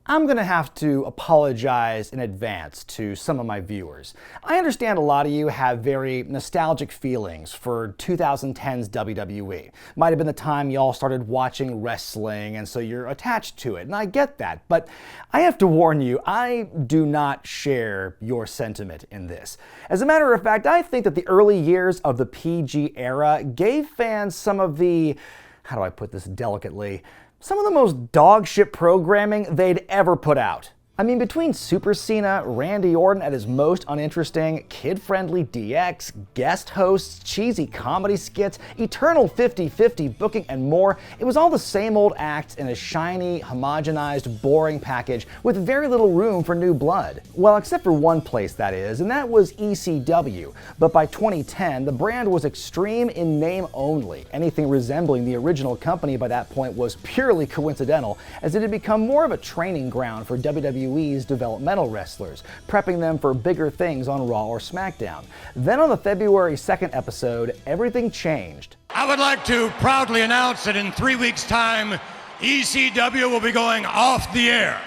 I'm going to have to apologize in advance to some of my viewers. I understand a lot of you have very nostalgic feelings for 2010's WWE. Might have been the time y'all started watching wrestling, and so you're attached to it, and I get that. But I have to warn you, I do not share your sentiment in this. As a matter of fact, I think that the early years of the PG era gave fans some of the, how do I put this delicately, some of the most dog shit programming they'd ever put out. I mean, between Super Cena, Randy Orton at his most uninteresting, kid-friendly DX, guest hosts, cheesy comedy skits, eternal 50-50 booking, and more, it was all the same old acts in a shiny, homogenized, boring package with very little room for new blood. Well, except for one place, that is, and that was ECW. But by 2010, the brand was extreme in name only. Anything resembling the original company by that point was purely coincidental, as it had become more of a training ground for WWE's developmental wrestlers, prepping them for bigger things on Raw or SmackDown. Then on the February 2nd episode, everything changed. I would like to proudly announce that in 3 weeks' time, ECW will be going off the air.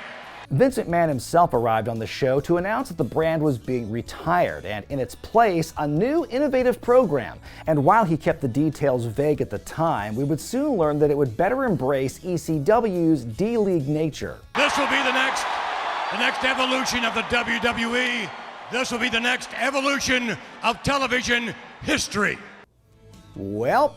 Vince McMahon himself arrived on the show to announce that the brand was being retired, and in its place, a new innovative program. And while he kept the details vague at the time, we would soon learn that it would better embrace ECW's D-League nature. This will be the next evolution of the WWE. This will be the next evolution of television history. Well,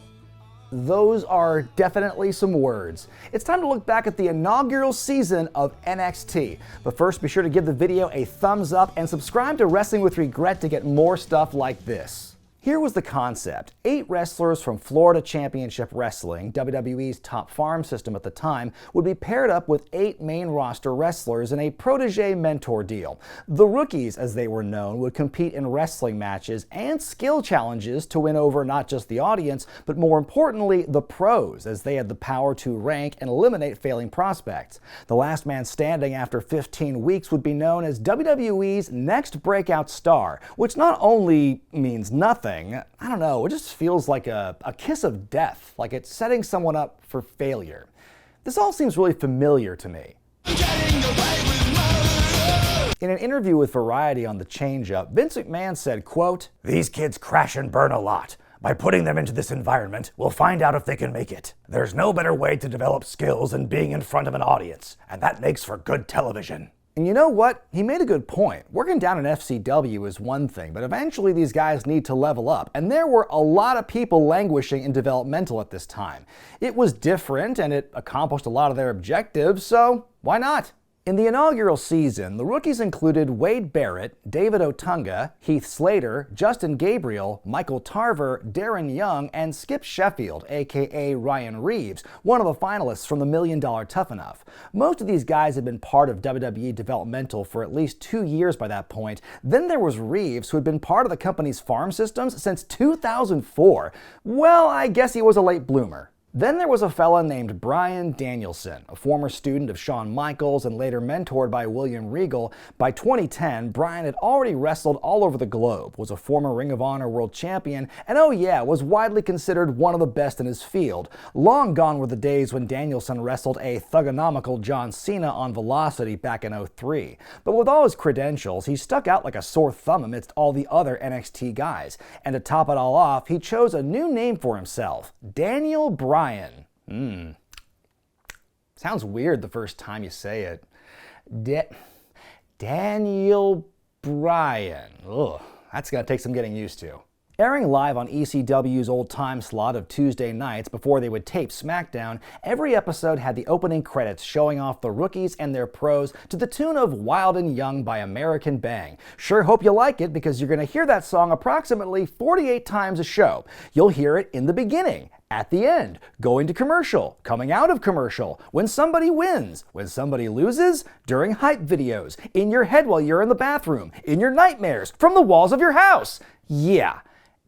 those are definitely some words. It's time to look back at the inaugural season of NXT. But first, be sure to give the video a thumbs up and subscribe to Wrestling with Regret to get more stuff like this. Here was the concept. 8 wrestlers from Florida Championship Wrestling, WWE's top farm system at the time, would be paired up with 8 main roster wrestlers in a protege-mentor deal. The rookies, as they were known, would compete in wrestling matches and skill challenges to win over not just the audience, but more importantly, the pros, as they had the power to rank and eliminate failing prospects. The last man standing after 15 weeks would be known as WWE's next breakout star, which not only means nothing, I don't know, it just feels like a kiss of death, like it's setting someone up for failure. This all seems really familiar to me. In an interview with Variety on The Change-Up, Vince McMahon said, quote, "These kids crash and burn a lot. By putting them into this environment, we'll find out if they can make it. There's no better way to develop skills than being in front of an audience, and that makes for good television." And you know what? He made a good point. Working down in FCW is one thing, but eventually these guys need to level up. And there were a lot of people languishing in developmental at this time. It was different and it accomplished a lot of their objectives, so why not? In the inaugural season, the rookies included Wade Barrett, David Otunga, Heath Slater, Justin Gabriel, Michael Tarver, Darren Young, and Skip Sheffield, aka Ryan Reeves, one of the finalists from the $1 Million Tough Enough. Most of these guys had been part of WWE developmental for at least 2 years by that point. Then there was Reeves, who had been part of the company's farm systems since 2004. Well, I guess he was a late bloomer. Then there was a fella named Bryan Danielson, a former student of Shawn Michaels and later mentored by William Regal. By 2010, Bryan had already wrestled all over the globe, was a former Ring of Honor world champion, and oh yeah, was widely considered one of the best in his field. Long gone were the days when Danielson wrestled a thugonomical John Cena on Velocity back in '03. But with all his credentials, he stuck out like a sore thumb amidst all the other NXT guys. And to top it all off, he chose a new name for himself, Daniel Bryan. Sounds weird the first time you say it. Daniel Bryan. Ugh, that's gonna take some getting used to. Airing live on ECW's old time slot of Tuesday nights before they would tape SmackDown, every episode had the opening credits showing off the rookies and their pros to the tune of Wild and Young by American Bang. Sure hope you like it, because you're going to hear that song approximately 48 times a show. You'll hear it in the beginning, at the end, going to commercial, coming out of commercial, when somebody wins, when somebody loses, during hype videos, in your head while you're in the bathroom, in your nightmares, from the walls of your house. Yeah.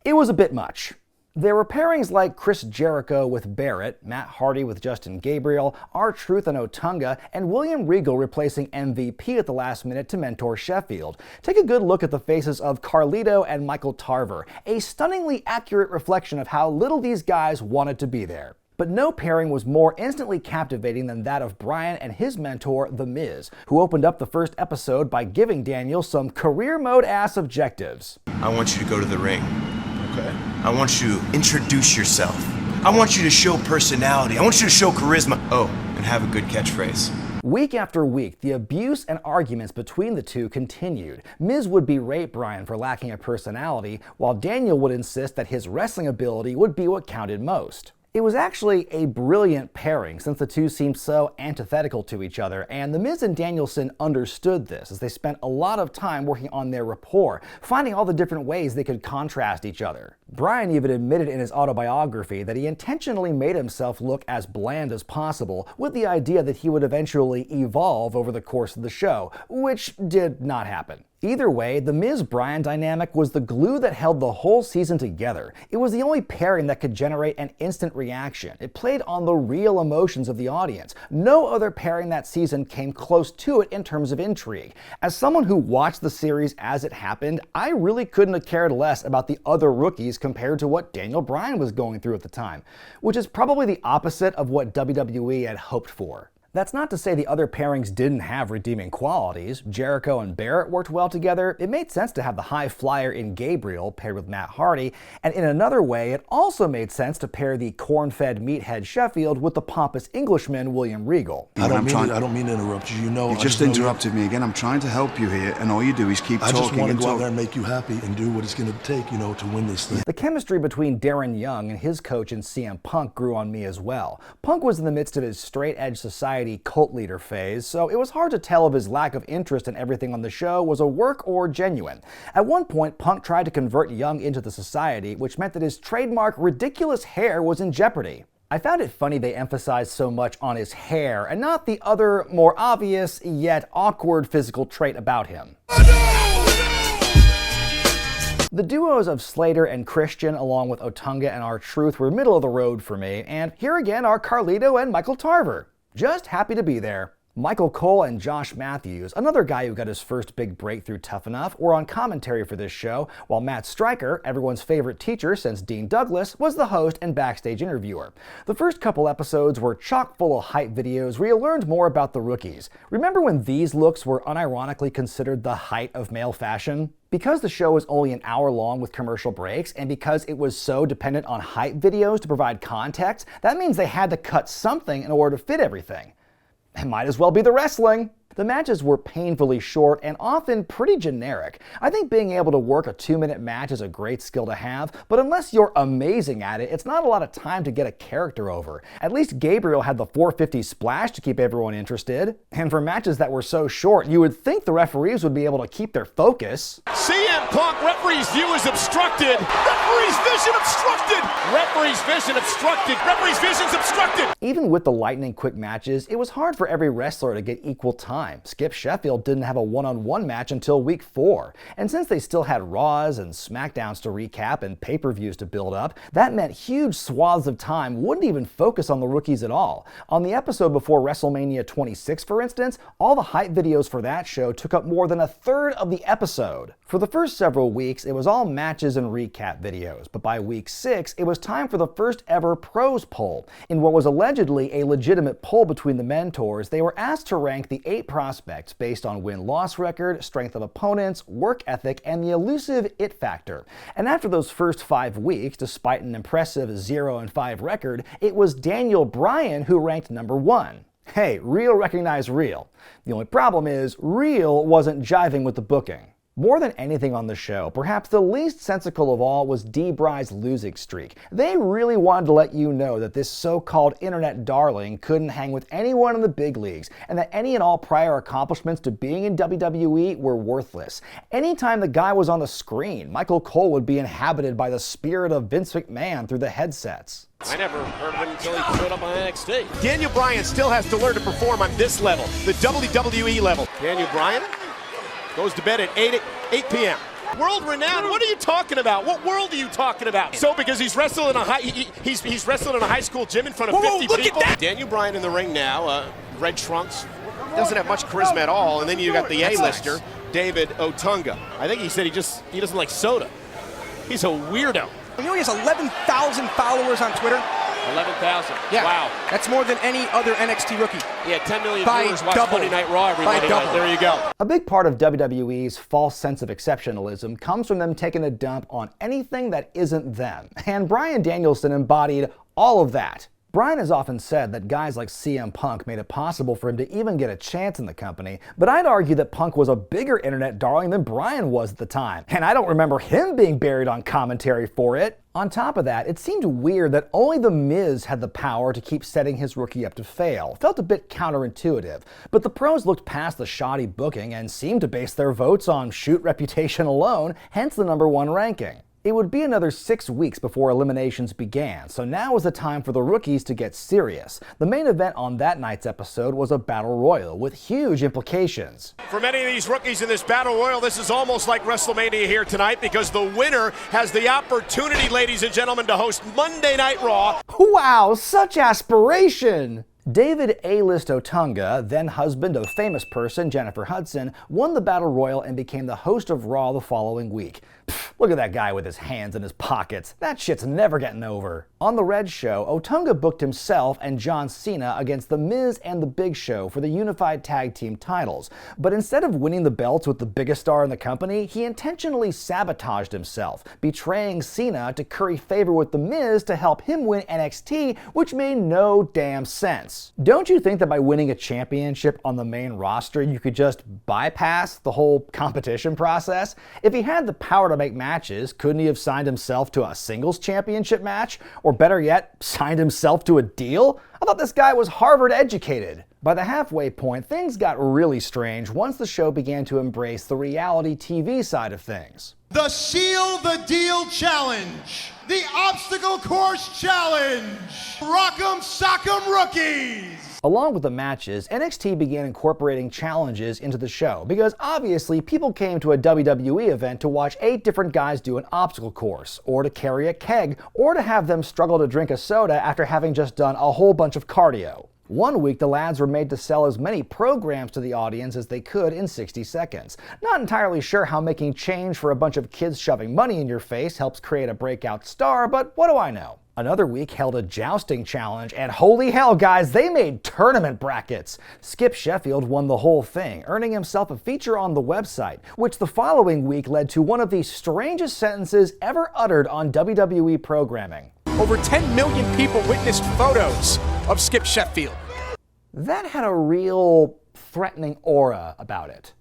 It was a bit much. There were pairings like Chris Jericho with Barrett, Matt Hardy with Justin Gabriel, R-Truth and Otunga, and William Regal replacing MVP at the last minute to mentor Sheffield. Take a good look at the faces of Carlito and Michael Tarver, a stunningly accurate reflection of how little these guys wanted to be there. But no pairing was more instantly captivating than that of Bryan and his mentor, The Miz, who opened up the first episode by giving Daniel some career mode-ass objectives. I want you to go to the ring. Okay. I want you to introduce yourself. I want you to show personality. I want you to show charisma. Oh, and have a good catchphrase. Week after week, the abuse and arguments between the two continued. Miz would berate Bryan for lacking a personality, while Daniel would insist that his wrestling ability would be what counted most. It was actually a brilliant pairing since the two seemed so antithetical to each other, and The Miz and Danielson understood this as they spent a lot of time working on their rapport, finding all the different ways they could contrast each other. Bryan even admitted in his autobiography that he intentionally made himself look as bland as possible, with the idea that he would eventually evolve over the course of the show, which did not happen. Either way, the Miz-Bryan dynamic was the glue that held the whole season together. It was the only pairing that could generate an instant reaction. It played on the real emotions of the audience. No other pairing that season came close to it in terms of intrigue. As someone who watched the series as it happened, I really couldn't have cared less about the other rookies compared to what Daniel Bryan was going through at the time, which is probably the opposite of what WWE had hoped for. That's not to say the other pairings didn't have redeeming qualities. Jericho and Barrett worked well together. It made sense to have the high flyer in Gabriel paired with Matt Hardy, and in another way, it also made sense to pair the corn-fed meathead Sheffield with the pompous Englishman William Regal. I don't mean to interrupt you. You just interrupted me again. I'm trying to help you here, and all you do is keep talking. I just want to go out there and make you happy and do what it's going to take, to win this thing. The chemistry between Darren Young and his coach in CM Punk grew on me as well. Punk was in the midst of his straight-edge society cult leader phase, so it was hard to tell if his lack of interest in everything on the show was a work or genuine. At one point, Punk tried to convert Young into the society, which meant that his trademark ridiculous hair was in jeopardy. I found it funny they emphasized so much on his hair and not the other, more obvious, yet awkward physical trait about him. The duos of Slater and Christian, along with Otunga and R-Truth, were middle of the road for me, and here again are Carlito and Michael Tarver. Just happy to be there. Michael Cole and Josh Matthews, another guy who got his first big break through Tough Enough, were on commentary for this show, while Matt Stryker, everyone's favorite teacher since Dean Douglas, was the host and backstage interviewer. The first couple episodes were chock full of hype videos where you learned more about the rookies. Remember when these looks were unironically considered the height of male fashion? Because the show was only an hour long with commercial breaks, and because it was so dependent on hype videos to provide context, that means they had to cut something in order to fit everything. It might as well be the wrestling. The matches were painfully short and often pretty generic. I think being able to work a 2-minute match is a great skill to have, but unless you're amazing at it, it's not a lot of time to get a character over. At least Gabriel had the 450 splash to keep everyone interested. And for matches that were so short, you would think the referees would be able to keep their focus. CM Punk, referee's view is obstructed. Referee's vision obstructed. Referee's vision obstructed. Referee's vision's obstructed. Even with the lightning quick matches, it was hard for every wrestler to get equal time. Skip Sheffield didn't have a one-on-one match until week 4, and since they still had Raws and SmackDowns to recap and pay-per-views to build up, that meant huge swaths of time wouldn't even focus on the rookies at all. On the episode before WrestleMania 26, for instance, all the hype videos for that show took up more than a third of the episode. For the first several weeks, it was all matches and recap videos, but by week 6, it was time for the first ever pros poll. In what was allegedly a legitimate poll between the mentors, they were asked to rank the 8 prospects based on win-loss record, strength of opponents, work ethic, and the elusive it factor. And after those first 5 weeks, despite an impressive 0-5 record, it was Daniel Bryan who ranked number 1. Hey, real recognize real. The only problem is, real wasn't jiving with the booking. More than anything on the show, perhaps the least sensical of all was D-Bry's losing streak. They really wanted to let you know that this so-called internet darling couldn't hang with anyone in the big leagues, and that any and all prior accomplishments to being in WWE were worthless. Anytime the guy was on the screen, Michael Cole would be inhabited by the spirit of Vince McMahon through the headsets. I never heard of him until he showed up on NXT. Daniel Bryan still has to learn to perform on this level, the WWE level. Daniel Bryan goes to bed at 8 p.m. World renowned? What are you talking about? What world are you talking about? So because he's wrestling in a he's wrestling in a high school gym in front of 50 people. Look at that! Daniel Bryan in the ring now, red trunks, doesn't have much charisma at all, and then you got the A-lister, David Otunga. I think he said he doesn't like soda. He's a weirdo. You know he has 11,000 followers on Twitter? 11,000. Yeah. Wow. That's more than any other NXT rookie. Yeah, 10 million By viewers watch double. Monday Night Raw every By Monday night. double. There you go. A big part of WWE's false sense of exceptionalism comes from them taking a dump on anything that isn't them. And Bryan Danielson embodied all of that. Bryan has often said that guys like CM Punk made it possible for him to even get a chance in the company, but I'd argue that Punk was a bigger internet darling than Bryan was at the time, and I don't remember him being buried on commentary for it. On top of that, it seemed weird that only The Miz had the power to keep setting his rookie up to fail. Felt a bit counterintuitive, but the pros looked past the shoddy booking and seemed to base their votes on shoot reputation alone, hence the #1 ranking. It would be another 6 weeks before eliminations began, so now was the time for the rookies to get serious. The main event on that night's episode was a battle royal with huge implications. For many of these rookies in this battle royal, this is almost like WrestleMania here tonight because the winner has the opportunity, ladies and gentlemen, to host Monday Night Raw. Wow, such aspiration! David A-list Otunga, then husband of famous person Jennifer Hudson, won the Battle Royal and became the host of Raw the following week. Pfft, look at that guy with his hands in his pockets. That shit's never getting over. On the Red Show, Otunga booked himself and John Cena against The Miz and The Big Show for the unified tag team titles. But instead of winning the belts with the biggest star in the company, he intentionally sabotaged himself, betraying Cena to curry favor with The Miz to help him win NXT, which made no damn sense. Don't you think that by winning a championship on the main roster, you could just bypass the whole competition process? If he had the power to make matches, couldn't he have signed himself to a singles championship match? Or better yet, signed himself to a deal? I thought this guy was Harvard educated. By the halfway point, things got really strange once the show began to embrace the reality TV side of things. The Seal the Deal Challenge. The Obstacle Course Challenge. Rock'em Sock'em Rookies. Along with the matches, NXT began incorporating challenges into the show because obviously people came to a WWE event to watch 8 different guys do an obstacle course, or to carry a keg, or to have them struggle to drink a soda after having just done a whole bunch of cardio. One week, the lads were made to sell as many programs to the audience as they could in 60 seconds. Not entirely sure how making change for a bunch of kids shoving money in your face helps create a breakout star, but what do I know? Another week held a jousting challenge, and holy hell, guys, they made tournament brackets. Skip Sheffield won the whole thing, earning himself a feature on the website, which the following week led to one of the strangest sentences ever uttered on WWE programming. Over 10 million people witnessed photos of Skip Sheffield. That had a real threatening aura about it.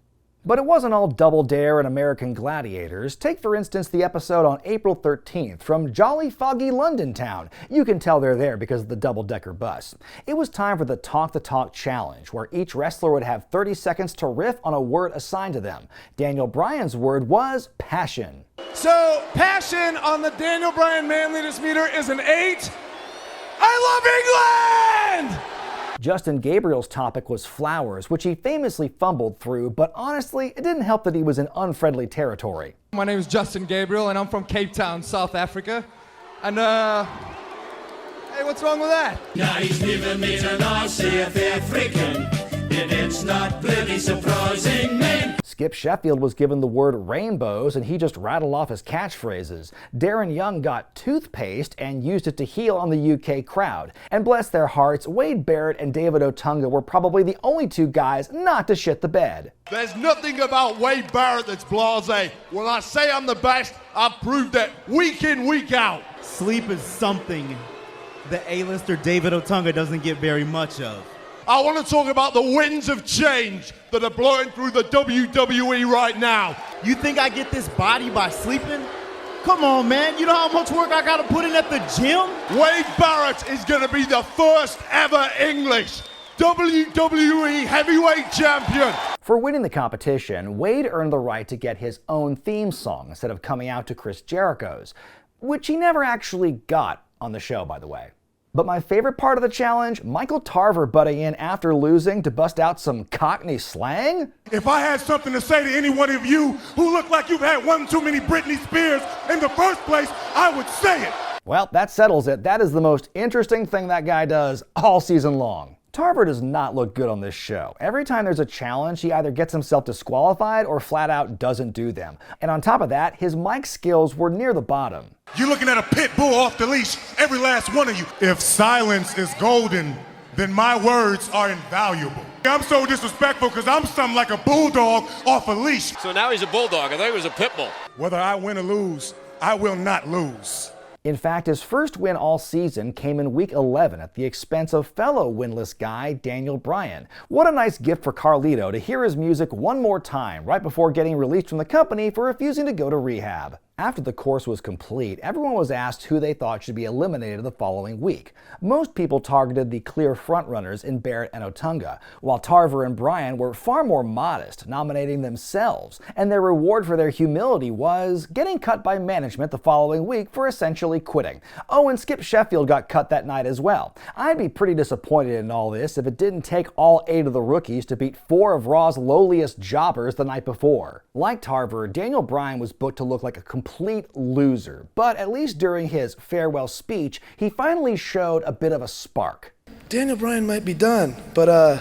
But it wasn't all Double Dare and American Gladiators. Take, for instance, the episode on April 13th from jolly foggy London town. You can tell they're there because of the double-decker bus. It was time for the Talk the Talk challenge, where each wrestler would have 30 seconds to riff on a word assigned to them. Daniel Bryan's word was passion. So, passion on the Daniel Bryan manliness meter is an 8. I love England! Justin Gabriel's topic was flowers, which he famously fumbled through, but honestly, it didn't help that he was in unfriendly territory. My name is Justin Gabriel, and I'm from Cape Town, South Africa. And, hey, what's wrong with that? Ja, ich liebe mit einer sehr African, and it's not bloody surprising, man. Skip Sheffield was given the word rainbows, and he just rattled off his catchphrases. Darren Young got toothpaste and used it to heal on the UK crowd. And bless their hearts, Wade Barrett and David Otunga were probably the only 2 guys not to shit the bed. There's nothing about Wade Barrett that's blasé. When I say I'm the best, I've proved that week in, week out. Sleep is something the A-lister David Otunga doesn't get very much of. I want to talk about the winds of change that are blowing through the WWE right now. You think I get this body by sleeping? Come on, man. You know how much work I got to put in at the gym? Wade Barrett is going to be the first ever English WWE heavyweight champion. For winning the competition, Wade earned the right to get his own theme song instead of coming out to Chris Jericho's, which he never actually got on the show, by the way. But my favorite part of the challenge, Michael Tarver butting in after losing to bust out some Cockney slang? If I had something to say to any one of you who look like you've had one too many Britney Spears in the first place, I would say it. Well, that settles it. That is the most interesting thing that guy does all season long. Tarver does not look good on this show. Every time there's a challenge, he either gets himself disqualified or flat out doesn't do them. And on top of that, his mic skills were near the bottom. You're looking at a pit bull off the leash, every last one of you. If silence is golden, then my words are invaluable. I'm so disrespectful because I'm something like a bulldog off a leash. So now he's a bulldog. I thought he was a pit bull. Whether I win or lose, I will not lose. In fact, his first win all season came in week 11 at the expense of fellow winless guy Daniel Bryan. What a nice gift for Carlito to hear his music one more time right before getting released from the company for refusing to go to rehab. After the course was complete, everyone was asked who they thought should be eliminated the following week. Most people targeted the clear frontrunners in Barrett and Otunga, while Tarver and Bryan were far more modest, nominating themselves, and their reward for their humility was getting cut by management the following week for essentially quitting. Oh, and Skip Sheffield got cut that night as well. I'd be pretty disappointed in all this if it didn't take all 8 of the rookies to beat 4 of Raw's lowliest jobbers the night before. Like Tarver, Daniel Bryan was booked to look like a complete loser, but at least during his farewell speech, he finally showed a bit of a spark. Daniel Bryan might be done, but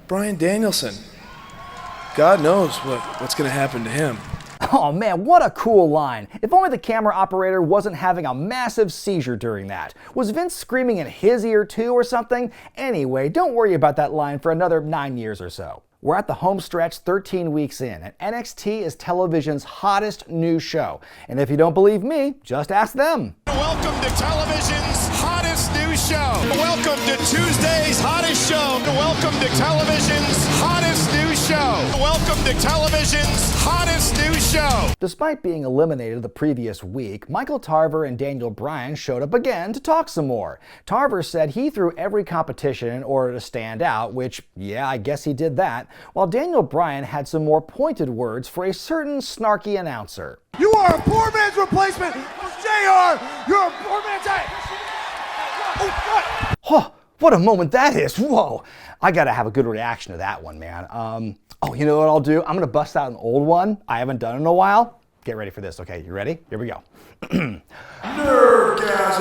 Bryan Danielson, God knows what's going to happen to him. Oh man, what a cool line. If only the camera operator wasn't having a massive seizure during that. Was Vince screaming in his ear too or something? Anyway, don't worry about that line for another 9 years or so. We're at the home stretch 13 weeks in, and NXT is television's hottest new show. And if you don't believe me, just ask them. Welcome to television's hottest new show. Welcome to Tuesday's hottest show. Welcome to television's hottest new show. Welcome to television's hottest new show. Despite being eliminated the previous week, Michael Tarver and Daniel Bryan showed up again to talk some more. Tarver said he threw every competition in order to stand out, which, yeah, I guess he did that, while Daniel Bryan had some more pointed words for a certain snarky announcer. You are a poor man's replacement for JR. You're a poor man's... Oh, what a moment that is. Whoa. I gotta have a good reaction to that one, man. Oh, you know what I'll do? I'm gonna bust out an old one I haven't done in a while. Get ready for this, okay? You ready? Here we go. Nerdgasm!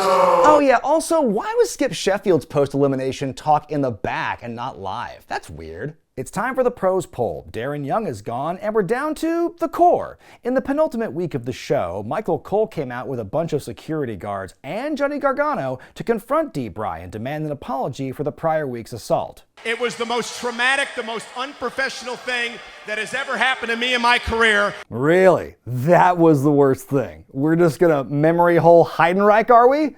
Oh yeah, also, why was Skip Sheffield's post-elimination talk in the back and not live? That's weird. It's time for the pros poll. Darren Young is gone, and we're down to the core. In the penultimate week of the show, Michael Cole came out with a bunch of security guards and Johnny Gargano to confront D-Bry and demand an apology for the prior week's assault. It was the most traumatic, the most unprofessional thing that has ever happened to me in my career. Really? That was the worst thing? We're just gonna memory hole Heidenreich, are we?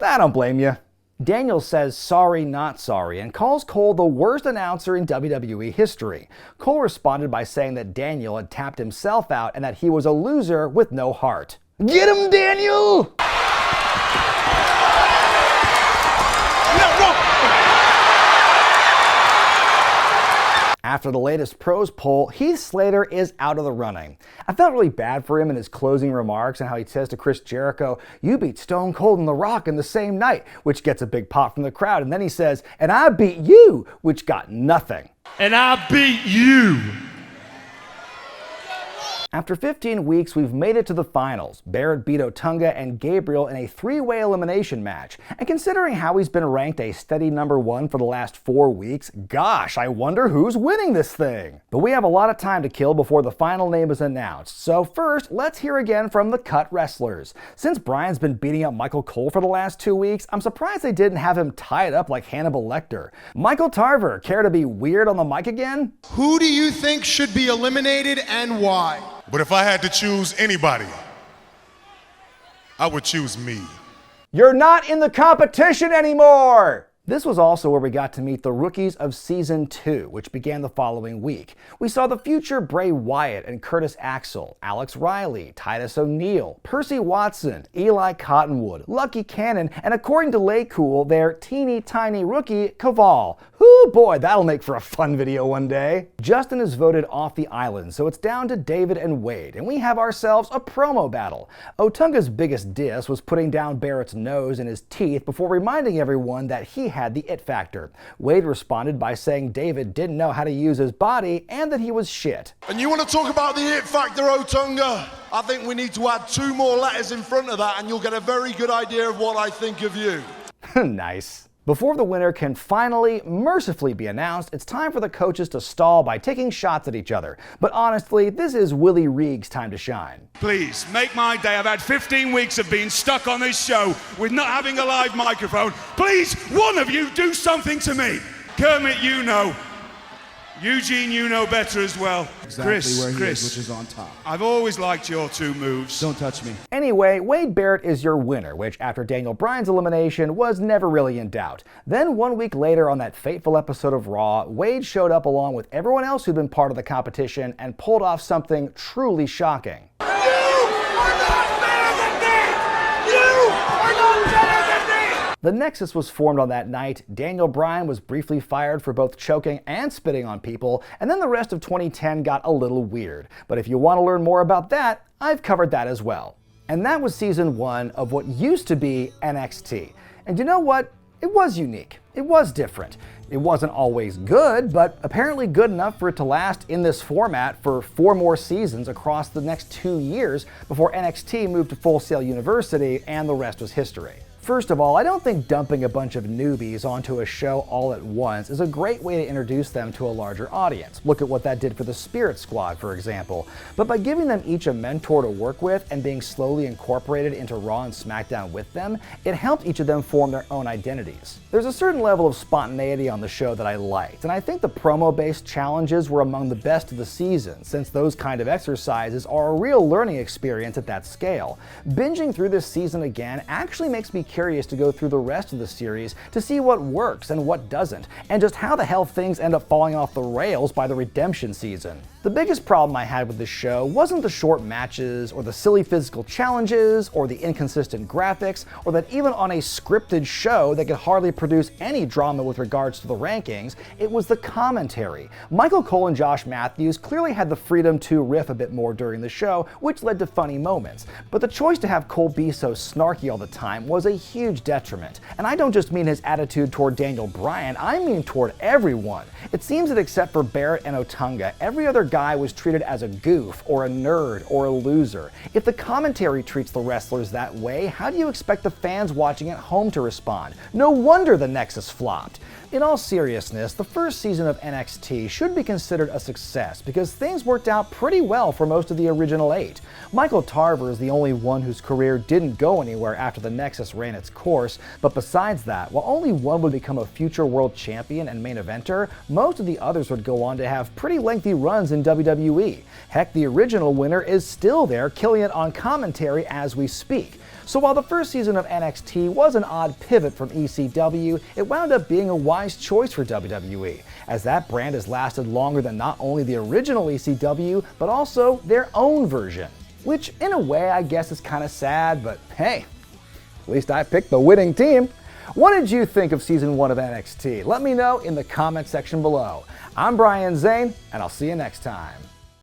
I don't blame you. Daniel says sorry, not sorry, and calls Cole the worst announcer in WWE history. Cole responded by saying that Daniel had tapped himself out and that he was a loser with no heart. Get him, Daniel! After the latest pros poll, Heath Slater is out of the running. I felt really bad for him in his closing remarks and how he says to Chris Jericho, "You beat Stone Cold and The Rock in the same night," which gets a big pop from the crowd. And then he says, "And I beat you," which got nothing. And I beat you. After 15 weeks, we've made it to the finals. Barrett beat Otunga and Gabriel in a 3-way elimination match. And considering how he's been ranked a steady #1 for the last 4 weeks, gosh, I wonder who's winning this thing. But we have a lot of time to kill before the final name is announced. So first, let's hear again from the cut wrestlers. Since Bryan's been beating up Michael Cole for the last 2 weeks, I'm surprised they didn't have him tied up like Hannibal Lecter. Michael Tarver, care to be weird on the mic again? Who do you think should be eliminated and why? But if I had to choose anybody, I would choose me. You're not in the competition anymore! This was also where we got to meet the rookies of Season 2, which began the following week. We saw the future Bray Wyatt and Curtis Axel, Alex Riley, Titus O'Neil, Percy Watson, Eli Cottonwood, Lucky Cannon, and according to Laycool, their teeny tiny rookie, Kaval. Whoo boy, that'll make for a fun video one day. Justin is voted off the island, so it's down to David and Wade, and we have ourselves a promo battle. Otunga's biggest diss was putting down Barrett's nose and his teeth before reminding everyone that he had the it factor. Wade responded by saying David didn't know how to use his body and that he was shit. And you want to talk about the it factor, Otunga? I think we need to add 2 more letters in front of that and you'll get a very good idea of what I think of you. Nice. Before the winner can finally, mercifully be announced, it's time for the coaches to stall by taking shots at each other. But honestly, this is Willie Reeg's time to shine. Please, make my day. I've had 15 weeks of being stuck on this show with not having a live microphone. Please, one of you do something to me. Kermit, you know. Eugene, you know better as well. Exactly where he Chris, is, which is on top. I've always liked your two moves. Don't touch me. Anyway, Wade Barrett is your winner, which after Daniel Bryan's elimination was never really in doubt. Then 1 week later on that fateful episode of Raw, Wade showed up along with everyone else who'd been part of the competition and pulled off something truly shocking. The Nexus was formed on that night. Daniel Bryan was briefly fired for both choking and spitting on people, and then the rest of 2010 got a little weird. But if you want to learn more about that, I've covered that as well. And that was season 1 of what used to be NXT. And you know what? It was unique. It was different. It wasn't always good, but apparently good enough for it to last in this format for 4 more seasons across the next 2 years before NXT moved to Full Sail University and the rest was history. First of all, I don't think dumping a bunch of newbies onto a show all at once is a great way to introduce them to a larger audience. Look at what that did for the Spirit Squad, for example. But by giving them each a mentor to work with and being slowly incorporated into Raw and SmackDown with them, it helped each of them form their own identities. There's a certain level of spontaneity on the show that I liked, and I think the promo-based challenges were among the best of the season, since those kind of exercises are a real learning experience at that scale. Binging through this season again actually makes me curious to go through the rest of the series to see what works and what doesn't, and just how the hell things end up falling off the rails by the redemption season. The biggest problem I had with this show wasn't the short matches, or the silly physical challenges, or the inconsistent graphics, or that even on a scripted show that could hardly produce any drama with regards to the rankings, it was the commentary. Michael Cole and Josh Matthews clearly had the freedom to riff a bit more during the show, which led to funny moments. But the choice to have Cole be so snarky all the time was a huge detriment. And I don't just mean his attitude toward Daniel Bryan, I mean toward everyone. It seems that except for Barrett and Otunga, every other guy was treated as a goof, or a nerd, or a loser. If the commentary treats the wrestlers that way, how do you expect the fans watching at home to respond? No wonder the Nexus flopped. In all seriousness, the first season of NXT should be considered a success because things worked out pretty well for most of the original 8. Michael Tarver is the only one whose career didn't go anywhere after the Nexus ran its course, but besides that, while only one would become a future world champion and main eventer, most of the others would go on to have pretty lengthy runs in WWE. Heck, the original winner is still there, killing it on commentary as we speak. So while the first season of NXT was an odd pivot from ECW, it wound up being a wise choice for WWE, as that brand has lasted longer than not only the original ECW, but also their own version. Which, in a way, I guess is kind of sad, but hey, at least I picked the winning team. What did you think of Season 1 of NXT? Let me know in the comment section below. I'm Brian Zane, and I'll see you next time.